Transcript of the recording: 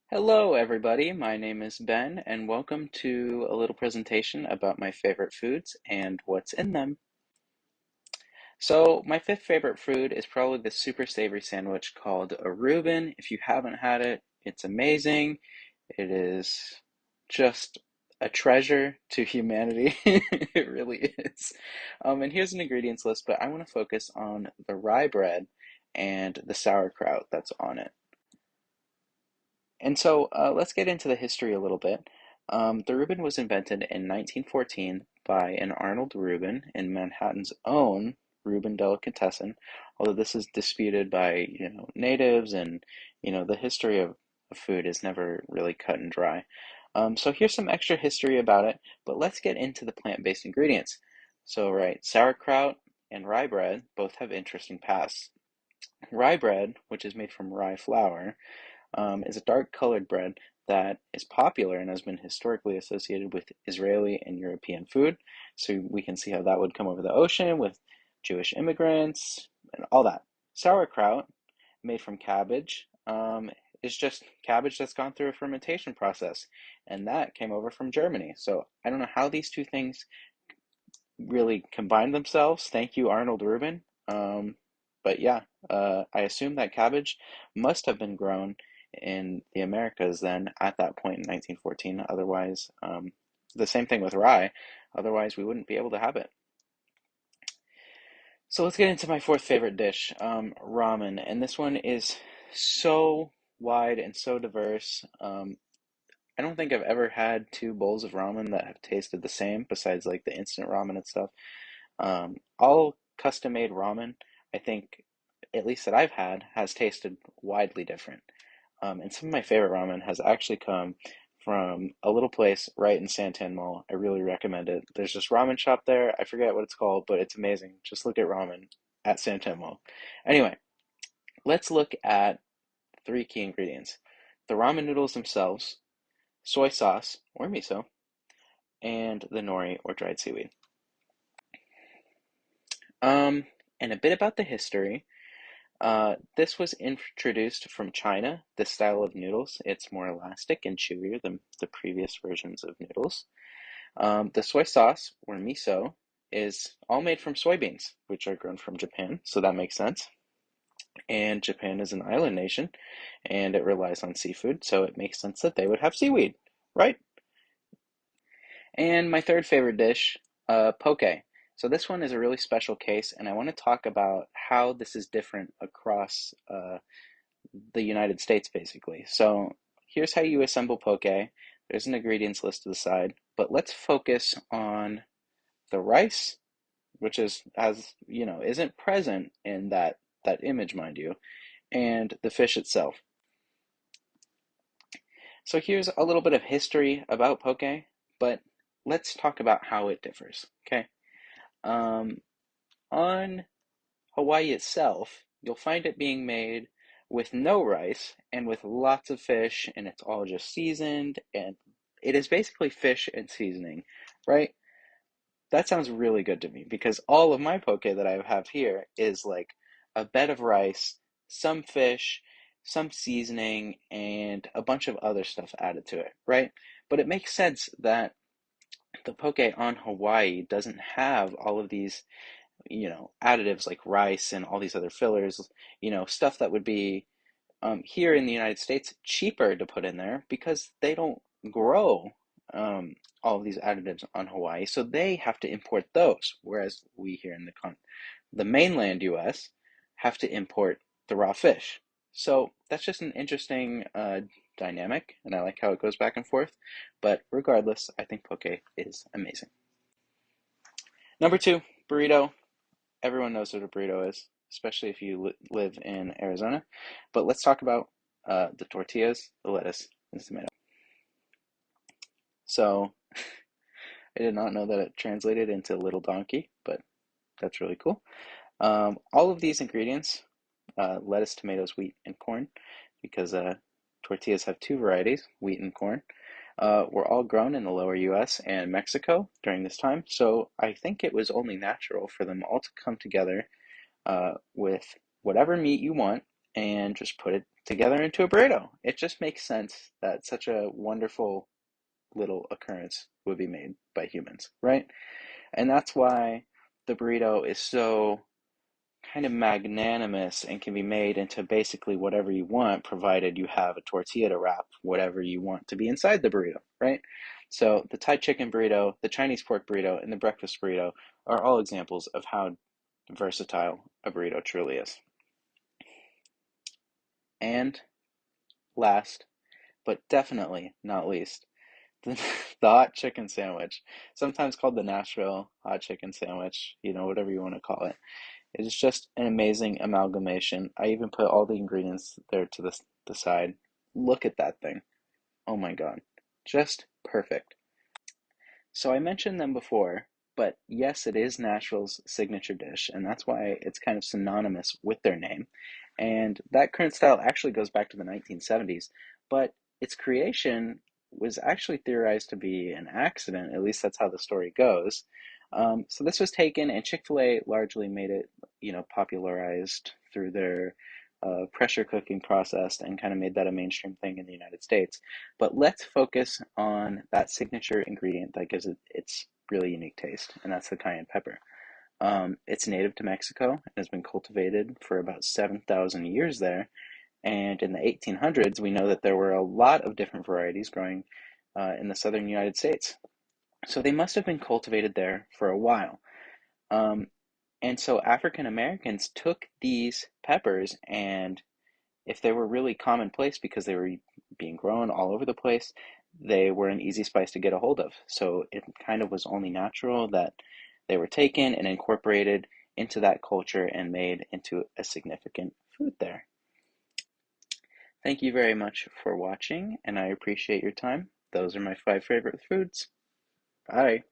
Hello, everybody. My name is Ben, and welcome to a little presentation about my favorite foods and what's in them. So, my fifth favorite food is probably the super savory sandwich called a Reuben. If you haven't had it, it's amazing. It is just a treasure to humanity. It really is. And here's an ingredients list, but I want to focus on the rye bread and the sauerkraut that's on it. And so let's get into the history a little bit. The Reuben was invented in 1914 by an Arnold Reuben in Manhattan's own Reuben Delicatessen, although this is disputed by, natives and, the history of food is never really cut and dry. So here's some extra history about it, but let's get into the plant-based ingredients. So, right, sauerkraut and rye bread both have interesting pasts. Rye bread, which is made from rye flour, is a dark colored bread that is popular and has been historically associated with Israeli and European food. So we can see how that would come over the ocean with Jewish immigrants and all that. Sauerkraut, made from cabbage, is just cabbage that's gone through a fermentation process, and that came over from Germany. So I don't know how these two things really combine themselves. Thank you, Arnold Reuben. But yeah, I assume that cabbage must have been grown in the Americas then at that point in 1914. Otherwise, the same thing with rye. Otherwise, we wouldn't be able to have it. So let's get into my fourth favorite dish, ramen. And this one is so wide and so diverse. I don't think I've ever had two bowls of ramen that have tasted the same, besides like the instant ramen and stuff. All custom made ramen, I think, at least that I've had, has tasted widely different. And some of my favorite ramen has actually come from a little place right in Santan Mall. I really recommend it. There's this ramen shop there. I forget what it's called, but it's amazing. Just look at ramen at Santan Mall. Anyway, let's look at three key ingredients. The ramen noodles themselves, soy sauce or miso, and the nori or dried seaweed. Um, and a bit about the history. This was introduced from China, this style of noodles. It's more elastic and chewier than the previous versions of noodles. The soy sauce, or miso, is all made from soybeans, which are grown from Japan, so that makes sense. And Japan is an island nation, and it relies on seafood, so it makes sense that they would have seaweed, right? And my third favorite dish, poke. So this one is a really special case, and I want to talk about how this is different across the United States, basically. So here's how you assemble poke. There's an ingredients list to the side, but let's focus on the rice, which is, as you know, isn't present in that image, mind you, and the fish itself. So here's a little bit of history about poke, but let's talk about how it differs. Okay. Um, on Hawaii itself, you'll find it being made with no rice and with lots of fish, and it's all just seasoned, and it is basically fish and seasoning, right? That sounds really good to me because all of my poke that I have here is like a bed of rice, some fish, some seasoning, and a bunch of other stuff added to it, right? But it makes sense that the poke on Hawaii doesn't have all of these additives like rice and all these other fillers, stuff that would be here in the United States cheaper to put in there because they don't grow all of these additives on Hawaii, so they have to import those, whereas we here in the mainland U.S. have to import the raw fish. So that's just an interesting dynamic, and I like how it goes back and forth. But regardless, I think poke is amazing. Number two, burrito. Everyone knows what a burrito is, especially if you live in Arizona. But let's talk about the tortillas, the lettuce, and the tomato. So I did not know that it translated into little donkey, but that's really cool. All of these ingredients, lettuce, tomatoes, wheat, and corn, because tortillas have two varieties, wheat and corn, were all grown in the lower US and Mexico during this time. So I think it was only natural for them all to come together with whatever meat you want and just put it together into a burrito. It just makes sense that such a wonderful little occurrence would be made by humans, right? And that's why the burrito is so kind of magnanimous and can be made into basically whatever you want, provided you have a tortilla to wrap whatever you want to be inside the burrito, right? So the Thai chicken burrito, the Chinese pork burrito, and the breakfast burrito are all examples of how versatile a burrito truly is. And last, but definitely not least, the, the hot chicken sandwich, sometimes called the Nashville hot chicken sandwich, whatever you want to call it. It is just an amazing amalgamation. I even put all the ingredients there to the side. Look at that thing. Oh my God. Just perfect. So I mentioned them before, but yes, it is Nashville's signature dish, and that's why it's kind of synonymous with their name. And that current style actually goes back to the 1970s, but its creation was actually theorized to be an accident. At least that's how the story goes. So this was taken, and Chick-fil-A largely made it, popularized through their pressure cooking process and kind of made that a mainstream thing in the United States. But let's focus on that signature ingredient that gives it its really unique taste, and that's the cayenne pepper. It's native to Mexico and has been cultivated for about 7,000 years there. And in the 1800s, we know that there were a lot of different varieties growing in the southern United States. So they must have been cultivated there for a while. Um, and so African Americans took these peppers, and if they were really commonplace because they were being grown all over the place, they were an easy spice to get a hold of. So it kind of was only natural that they were taken and incorporated into that culture and made into a significant food there. Thank you very much for watching, and I appreciate your time. Those are my 5 favorite foods. Bye.